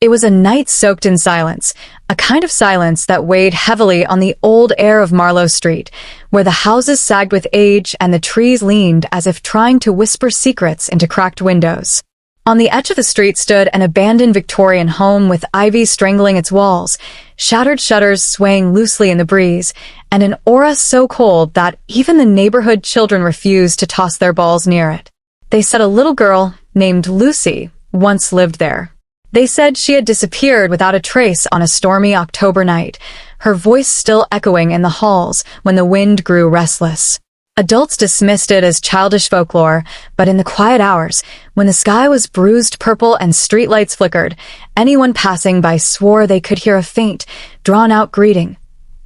It was a night soaked in silence, a kind of silence that weighed heavily on the old air of Marlowe Street, where the houses sagged with age and the trees leaned as if trying to whisper secrets into cracked windows. On the edge of the street stood an abandoned Victorian home with ivy strangling its walls, shattered shutters swaying loosely in the breeze, and an aura so cold that even the neighborhood children refused to toss their balls near it. They said a little girl named Lucy once lived there. They said she had disappeared without a trace on a stormy October night, her voice still echoing in the halls when the wind grew restless. Adults dismissed it as childish folklore, but in the quiet hours, when the sky was bruised purple and streetlights flickered, anyone passing by swore they could hear a faint, drawn-out greeting.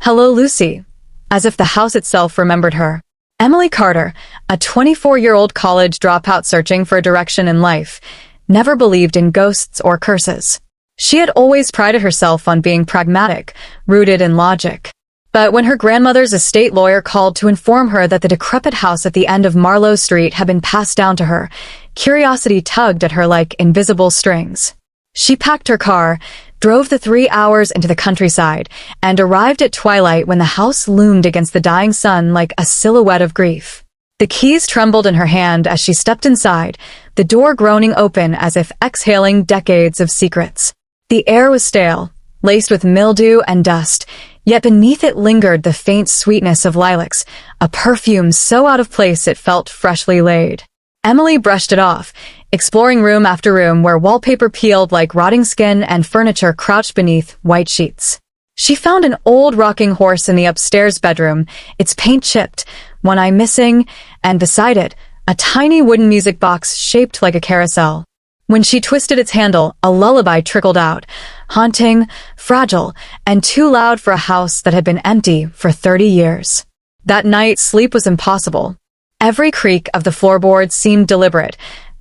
"Hello, Lucy," as if the house itself remembered her. Emily Carter, a 24-year-old college dropout searching for direction in life, never believed in ghosts or curses. She had always prided herself on being pragmatic, rooted in logic. But when her grandmother's estate lawyer called to inform her that the decrepit house at the end of Marlowe Street had been passed down to her, curiosity tugged at her like invisible strings. She packed her car, drove the 3 hours into the countryside, and arrived at twilight when the house loomed against the dying sun like a silhouette of grief. The keys trembled in her hand as she stepped inside, the door groaning open as if exhaling decades of secrets. The air was stale, laced with mildew and dust, yet beneath it lingered the faint sweetness of lilacs, a perfume so out of place it felt freshly laid. Emily brushed it off, exploring room after room where wallpaper peeled like rotting skin and furniture crouched beneath white sheets. She found an old rocking horse in the upstairs bedroom, its paint chipped, one eye missing, and beside it, a tiny wooden music box shaped like a carousel. When she twisted its handle, a lullaby trickled out, haunting, fragile, and too loud for a house that had been empty for 30 years. That night, sleep was impossible. Every creak of the floorboards seemed deliberate,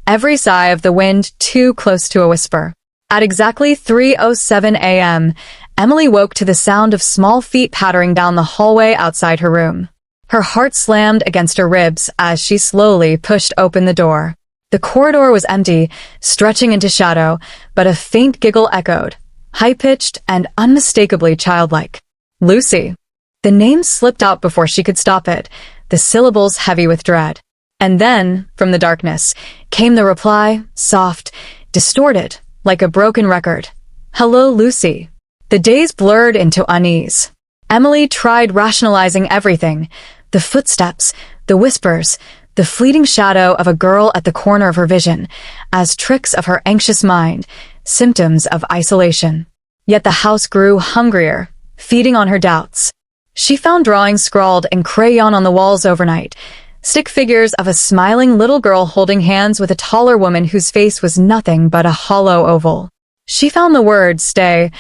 every sigh of the wind too close to a whisper. At exactly 3:07 a.m., Emily woke to the sound of small feet pattering down the hallway outside her room. Her heart slammed against her ribs as she slowly pushed open the door. The corridor was empty, stretching into shadow, but a faint giggle echoed, high-pitched and unmistakably childlike. Lucy. The name slipped out before she could stop it, the syllables heavy with dread. And then, from the darkness, came the reply, soft, distorted, like a broken record. Hello, Lucy. The days blurred into unease. Emily tried rationalizing everything, the footsteps, the whispers, the fleeting shadow of a girl at the corner of her vision, as tricks of her anxious mind, symptoms of isolation. Yet the house grew hungrier, feeding on her doubts. She found drawings scrawled in crayon on the walls overnight, stick figures of a smiling little girl holding hands with a taller woman whose face was nothing but a hollow oval. She found the word "stay"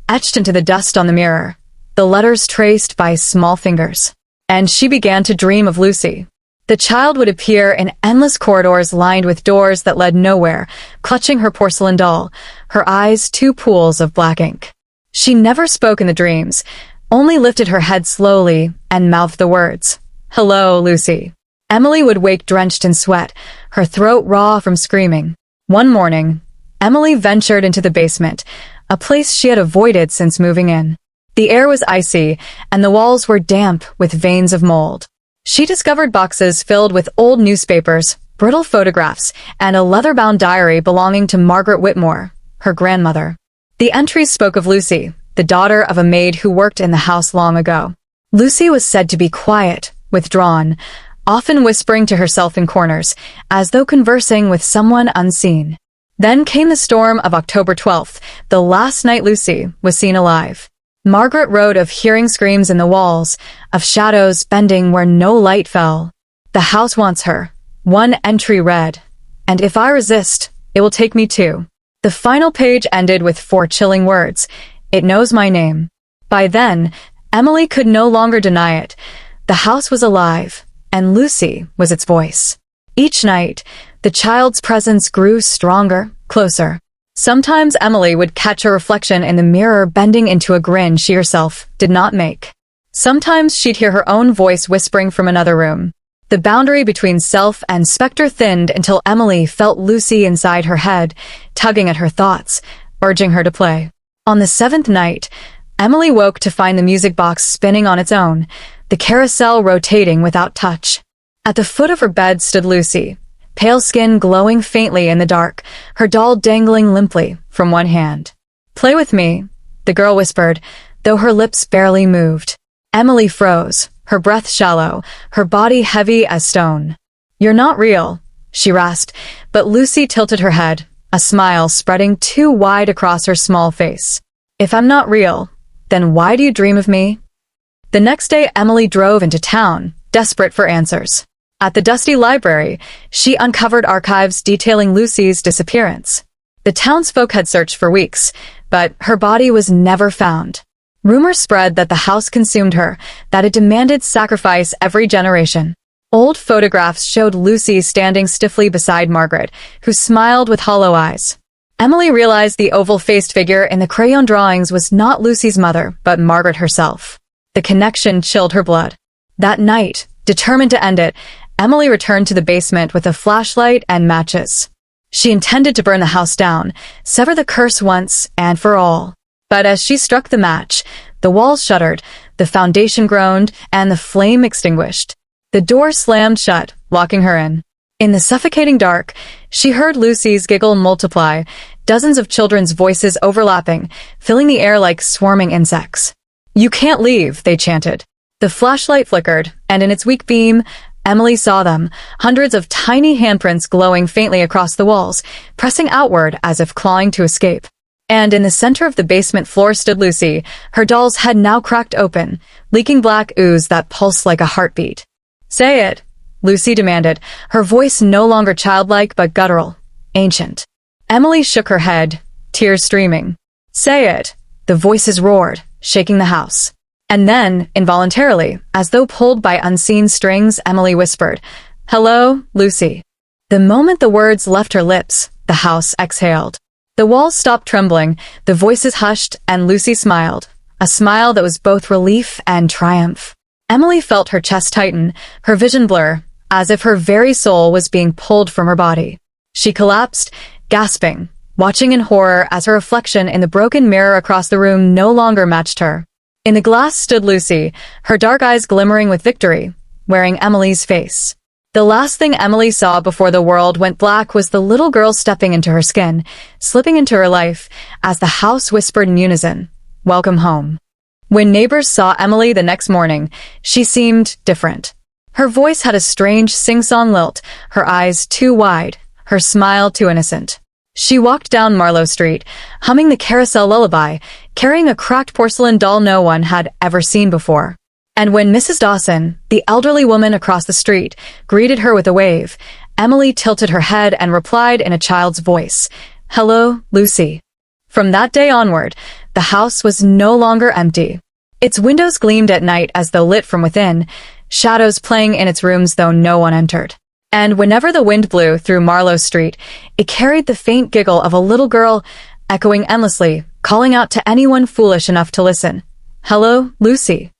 etched into the dust on the mirror, the letters traced by small fingers. And she began to dream of Lucy. The child would appear in endless corridors lined with doors that led nowhere, clutching her porcelain doll, her eyes two pools of black ink. She never spoke in the dreams, only lifted her head slowly and mouthed the words, "Hello, Lucy." Emily would wake drenched in sweat, her throat raw from screaming. One morning, Emily ventured into the basement, a place she had avoided since moving in. The air was icy, and the walls were damp with veins of mold. She discovered boxes filled with old newspapers, brittle photographs, and a leather-bound diary belonging to Margaret Whitmore, her grandmother. The entries spoke of Lucy, the daughter of a maid who worked in the house long ago. Lucy was said to be quiet, withdrawn, often whispering to herself in corners, as though conversing with someone unseen. Then came the storm of October 12th, the last night Lucy was seen alive. Margaret wrote of hearing screams in the walls, of shadows bending where no light fell. The house wants her. One entry read, "And if I resist, it will take me too." The final page ended with 4 chilling words, "It knows my name." By then, Emily could no longer deny it. The house was alive, and Lucy was its voice. Each night, the child's presence grew stronger, closer. Sometimes Emily would catch her reflection in the mirror bending into a grin she herself did not make. Sometimes she'd hear her own voice whispering from another room. The boundary between self and specter thinned until Emily felt Lucy inside her head, tugging at her thoughts, urging her to play. On the seventh night, Emily woke to find the music box spinning on its own, the carousel rotating without touch. At the foot of her bed stood Lucy, pale skin glowing faintly in the dark, her doll dangling limply from one hand. "Play with me," the girl whispered, though her lips barely moved. Emily froze, her breath shallow, her body heavy as stone. "You're not real," she rasped, but Lucy tilted her head, a smile spreading too wide across her small face. "If I'm not real, then why do you dream of me?" The next day, Emily drove into town, desperate for answers. At the dusty library, she uncovered archives detailing Lucy's disappearance. The townsfolk had searched for weeks, but her body was never found. Rumors spread that the house consumed her, that it demanded sacrifice every generation. Old photographs showed Lucy standing stiffly beside Margaret, who smiled with hollow eyes. Emily realized the oval-faced figure in the crayon drawings was not Lucy's mother, but Margaret herself. The connection chilled her blood. That night, determined to end it, Emily returned to the basement with a flashlight and matches. She intended to burn the house down, sever the curse once and for all. But as she struck the match, the walls shuddered, the foundation groaned, and the flame extinguished. The door slammed shut, locking her in. In the suffocating dark, she heard Lucy's giggle multiply, dozens of children's voices overlapping, filling the air like swarming insects. "You can't leave," they chanted. The flashlight flickered, and in its weak beam, Emily saw them, hundreds of tiny handprints glowing faintly across the walls, pressing outward as if clawing to escape. And in the center of the basement floor stood Lucy, her doll's head now cracked open, leaking black ooze that pulsed like a heartbeat. "Say it," Lucy demanded, her voice no longer childlike but guttural, ancient. Emily shook her head, tears streaming. "Say it," the voices roared, shaking the house. And then, involuntarily, as though pulled by unseen strings, Emily whispered, "Hello, Lucy." The moment the words left her lips, the house exhaled. The walls stopped trembling, the voices hushed, and Lucy smiled, a smile that was both relief and triumph. Emily felt her chest tighten, her vision blur, as if her very soul was being pulled from her body. She collapsed, gasping, watching in horror as her reflection in the broken mirror across the room no longer matched her. In the glass stood Lucy, her dark eyes glimmering with victory, wearing Emily's face. The last thing Emily saw before the world went black was the little girl stepping into her skin, slipping into her life, as the house whispered in unison, "Welcome home." When neighbors saw Emily the next morning, she seemed different. Her voice had a strange sing-song lilt, her eyes too wide, her smile too innocent. She walked down Marlowe Street, humming the carousel lullaby, carrying a cracked porcelain doll no one had ever seen before. And when Mrs. Dawson, the elderly woman across the street, greeted her with a wave, Emily tilted her head and replied in a child's voice, "Hello, Lucy." From that day onward, the house was no longer empty. Its windows gleamed at night as though lit from within, shadows playing in its rooms though no one entered. And whenever the wind blew through Marlowe Street, it carried the faint giggle of a little girl, echoing endlessly, calling out to anyone foolish enough to listen, "Hello, Lucy."